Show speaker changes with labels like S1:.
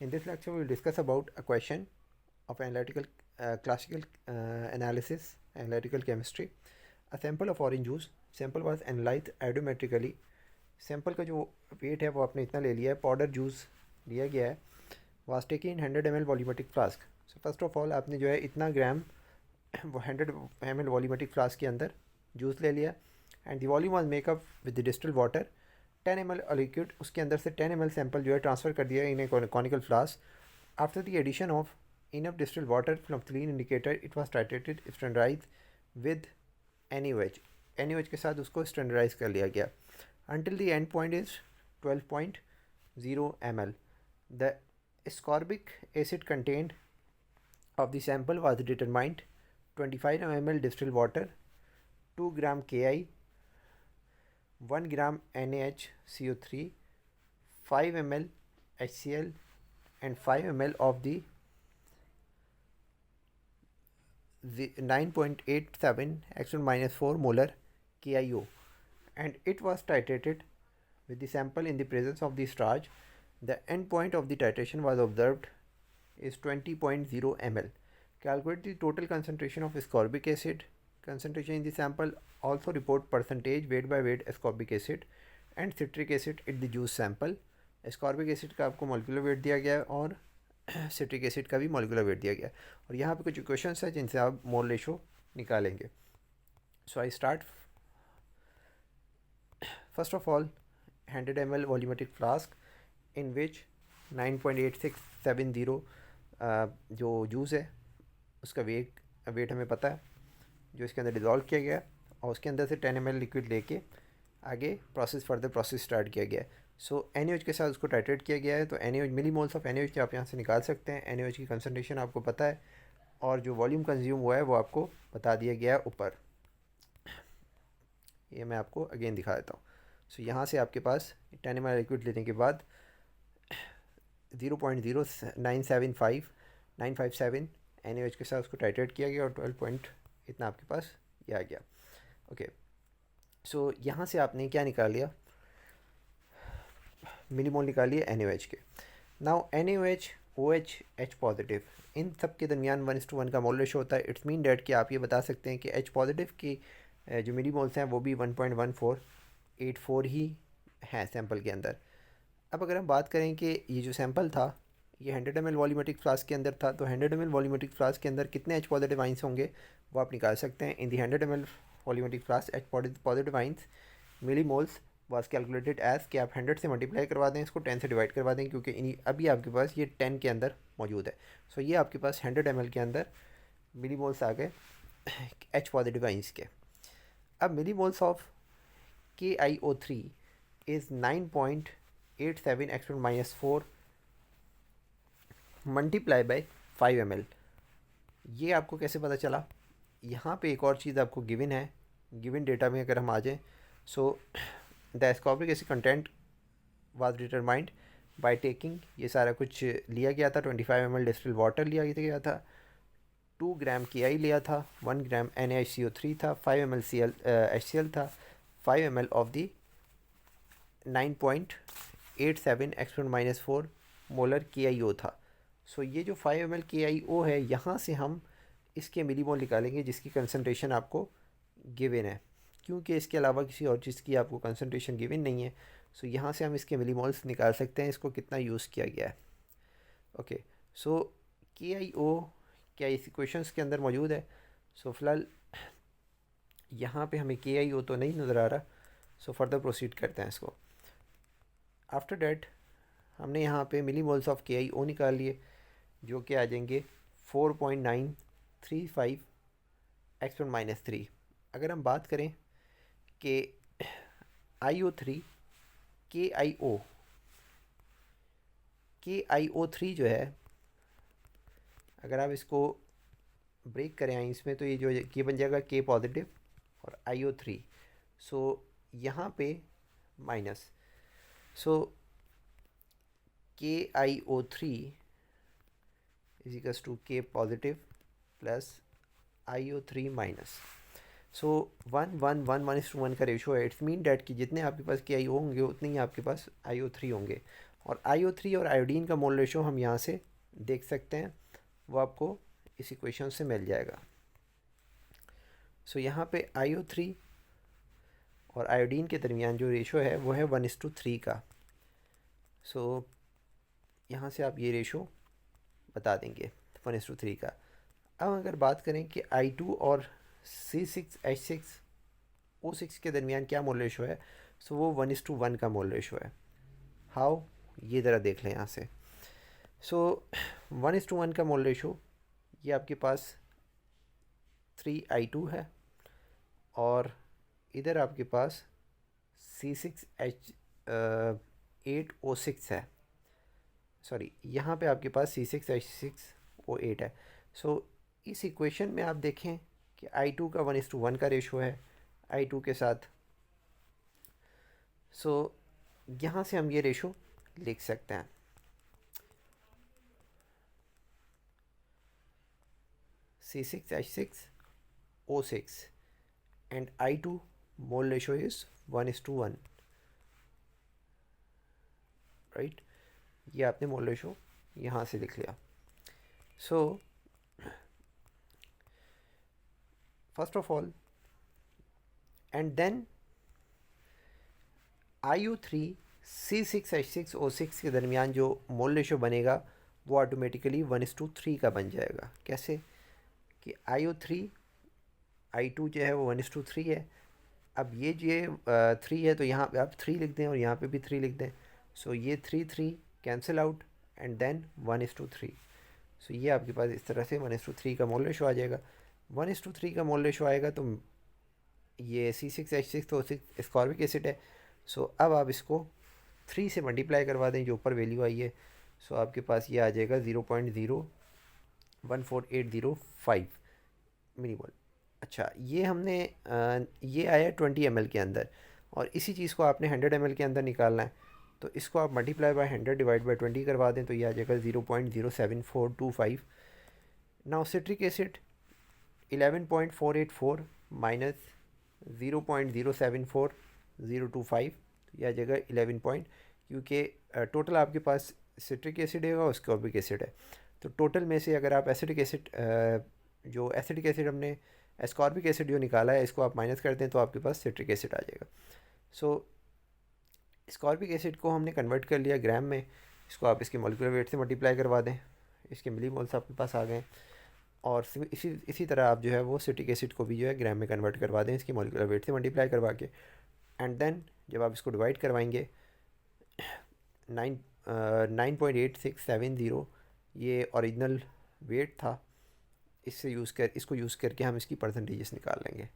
S1: In this lecture, we will discuss about a question of analytical classical analysis, analytical chemistry. A sample of orange juice. Sample was analyzed aerometrically. Sample का जो wait है वो आपने इतना ले लिया है. पाउडर जूस लिया गया है. Was taken in 100 ml volumetric flask. So first of all आपने जो है इतना ग्राम वो 100 ml वॉल्यूमेट्रिक फ्लास्क के अंदर जूस ले लिया. And the volume was makeup with the distilled water 10 ml liquid. उसके अंदर से 10 ml सैम्पल जो है ट्रांसफ़र कर दिया in a conical flask. After the addition of enough distilled water from clean indicator, it was titrated, standardized with NaOH. NaOH के साथ उसको स्टैंडर्डाइज कर लिया गया until the end point is 12.0 ml. The ascorbic acid contained of the sample was determined 25 ml distilled water, 2 gram Ki, 1 gram NaHCO3, 5 ml HCl and 5 ml of the 9.87 x minus 4 molar KIO, and it was titrated with the sample in the presence of the starch. The end point of the titration was observed is 20.0 ml. Calculate the total concentration of ascorbic acid concentration in the sample. Also report percentage weight by weight ascorbic acid and citric acid in the juice sample. ascorbic acid का आपको molecular weight दिया गया है और citric acid का भी molecular weight दिया गया. और यहाँ पे कुछ इक्वेशंस है जिनसे आप मोल रेशो निकालेंगे. So I start. First of all 100 ml volumetric flask in which 9.8670 जो जूस है उसका वेट हमें पता है जो इसके अंदर डिज़ोल्व किया गया. और उसके अंदर से 10 ml लिक्विड लेके आगे फर्दर प्रोसेस स्टार्ट किया गया. सो NaOH के साथ उसको टाइट्रेट किया गया है. तो NaOH milli moles of NaOH के आप यहाँ से निकाल सकते हैं. NaOH की कंसनट्रेशन आपको पता है और जो वॉल्यूम कंज्यूम हुआ है वो आपको बता दिया गया है ऊपर. ये मैं आपको अगेन दिखा देता हूँ. सो यहाँ से आपके पास 10 ml लिक्विड लेने के बाद 0.0957 NaOH के साथ उसको टाइट्रेट किया गया और 12 पॉइंट इतना आपके पास ये आ गया. ओके. सो यहाँ से आपने क्या निकाल लिया, मिलीमोल निकालिए NaOH के. Now NaOH OH H positive in सब के दरमियान 1:1 का मोल रेशो होता है. इट्स मीन डैट कि आप ये बता सकते हैं कि H पॉजिटिव की जो मिलीमोल्स हैं वो भी 1.1484 ही हैं सैम्पल के अंदर. अब अगर हम बात करें कि ये जो सैम्पल था ये 100 ml वॉल्यूमेट्रिक फ्लास्क के अंदर था, तो 100 ml वॉल्यूमेट्रिक फ्लास्क के अंदर कितने H पॉजिटिव आइंस होंगे वो आप निकाल सकते हैं. In the 100 ml volumetric flask H positive ions millimoles was calculated as कि आप 100 से मल्टीप्लाई करवा दें, इसको 10 से डिवाइड करवा दें क्योंकि अभी आपके पास ये 10 के अंदर मौजूद है. सो ये आपके पास 100 ml के अंदर मिलीमोल्स आ गए H पॉजिटिव आइंस के. अब millimoles of KiO3 is 9.87 x minus 4 multiply by 5 ml. ये आपको कैसे पता चला? यहाँ पे एक और चीज़ आपको गिवन है. गिवन डेटा में अगर हम आ जाएँ, so the ascorbic acid content was determined by taking, ये सारा कुछ लिया गया था. 25 ml डिस्टिल्ड वाटर लिया गया था, 2 ग्राम Ki लिया था, 1 ग्राम NaHCO3 था, 5 ml HCl था, 5 ml of the 9.87 x minus 4 molar KIO था. सो ये जो 5 ml KIO है यहाँ से हम इसके मिलीमोल निकालेंगे जिसकी कंसनट्रेशन आपको गिवन है, क्योंकि इसके अलावा किसी और चीज़ की आपको कंसनट्रेशन गिवन नहीं है. सो यहाँ से हम इसके मिलीमोल्स निकाल सकते हैं इसको कितना यूज़ किया गया है. ओके. सो KIO क्या इस इक्वेशंस के अंदर मौजूद है? सो फिलहाल यहाँ पे हमें KIO तो नहीं नज़र आ रहा. सो फर्दर प्रोसीड करते हैं इसको. आफ्टर डैट हमने यहाँ पे मिलीमोल्स ऑफ KIO निकाल लिए जो कि आ जाएंगे 4.935 x minus 3. अगर हम बात करें कि KIO3 KIO3 जो है अगर आप इसको ब्रेक करें आइंस में तो ये जो ये बन जाएगा K पॉजिटिव और IO3. सो यहाँ पे minus. So KIO3 is equals to K positive plus IO3 minus. So 1:1 1:1 का रेशो है. इट्स मीन डैट कि जितने आपके पास KIO होंगे उतने ही आपके पास IO3 होंगे. और IO3 और आयोडीन का मोल रेशो हम यहाँ से देख सकते हैं, वो आपको इस इक्वेशन से मिल जाएगा। सो यहाँ पे IO3 और आयोडीन के दरमियान जो रेशो है वो है 1:3 का। सो यहाँ से आप ये रेशो बता देंगे 1:3 का। अब अगर बात करें कि I2 और C6H6O6 के दरमियान क्या मोल रेशो है, सो वो 1:1 का मोल रेशो है। हाउ, ये ज़रा देख लें यहाँ से। सो 1:1 का मोल रेशो, ये आपके पास 3I2 है और इधर आपके पास C6H8O6 है। सॉरी, यहाँ पे आपके पास C6H6O8 है। सो इस इक्वेशन में आप देखें कि I2 का 1:1 का रेशो है I2 के साथ। सो यहाँ से हम ये रेशो लिख सकते हैं। C6H6O6 and I2 mole ratio is 1:1, right. ये आपने मोल रेशो यहाँ से लिख लिया। So first of all and then IO3 C6H6O6 के दरमियान जो मोल रेशो बनेगा वो ऑटोमेटिकली 1:3 का बन जाएगा। कैसे कि IO3 I2 जो है वो 1:3 है। अब ये जो 3 है तो यहाँ पे आप 3 लिख दें और यहाँ पे भी 3 लिख दें। सो ये 3 कैंसिल आउट एंड देन 1:3। सो ये आपके पास इस तरह से 1:3 का मोल रेशो आ जाएगा। 1:3 का मोल रेशो आएगा तो ये C6H6O6 एस्कॉर्बिक एसिड है। सो अब आप इसको 3 से मल्टीप्लाई करवा दें, जो ऊपर वैल्यू आई है। सो आपके पास ये आ जाएगा 0.014805 मिलीमोल। अच्छा, ये हमने ये आया 20 ml के अंदर, और इसी चीज़ को आपने 100 ml के अंदर निकालना है। तो इसको आप मल्टीप्लाई बाय 100 डिवाइड बाय 20 करवा दें तो ये आ जाएगा 0.07425। नाउ सिट्रिक एसिड 11.484 माइनस 0.074025, ये आ जाएगा 11 पॉइंट, क्योंकि टोटल आपके पास सिट्रिक एसिड है और स्कॉर्बिक एसिड है। तो टोटल में से अगर आप एसिडिक एसिड जो एसिडिक एसिड हमने एस्कॉर्बिक एसिड जो निकाला है इसको आप माइनस कर दें तो आपके पास सिट्रिक एसिड आ जाएगा। सो स्कॉर्बिक एसिड को हमने कन्वर्ट कर लिया ग्राम में, इसको आप इसके मॉलिक्यूलर वेट से मल्टीप्लाई करवा दें, इसके मिलीमोल्स आपके पास आ गए। और इसी तरह आप जो है वो सिट्रिक एसिड को भी जो है ग्राम में कन्वर्ट करवा दें इसकी मॉलिक्यूलर वेट से मल्टीप्लाई करवा के। एंड देन जब आप इसको डिवाइड करवाएंगे 9.8670 ये ओरिजिनल वेट था, इसको यूज़ करके हम इसकी परसेंटेजेस निकाल लेंगे।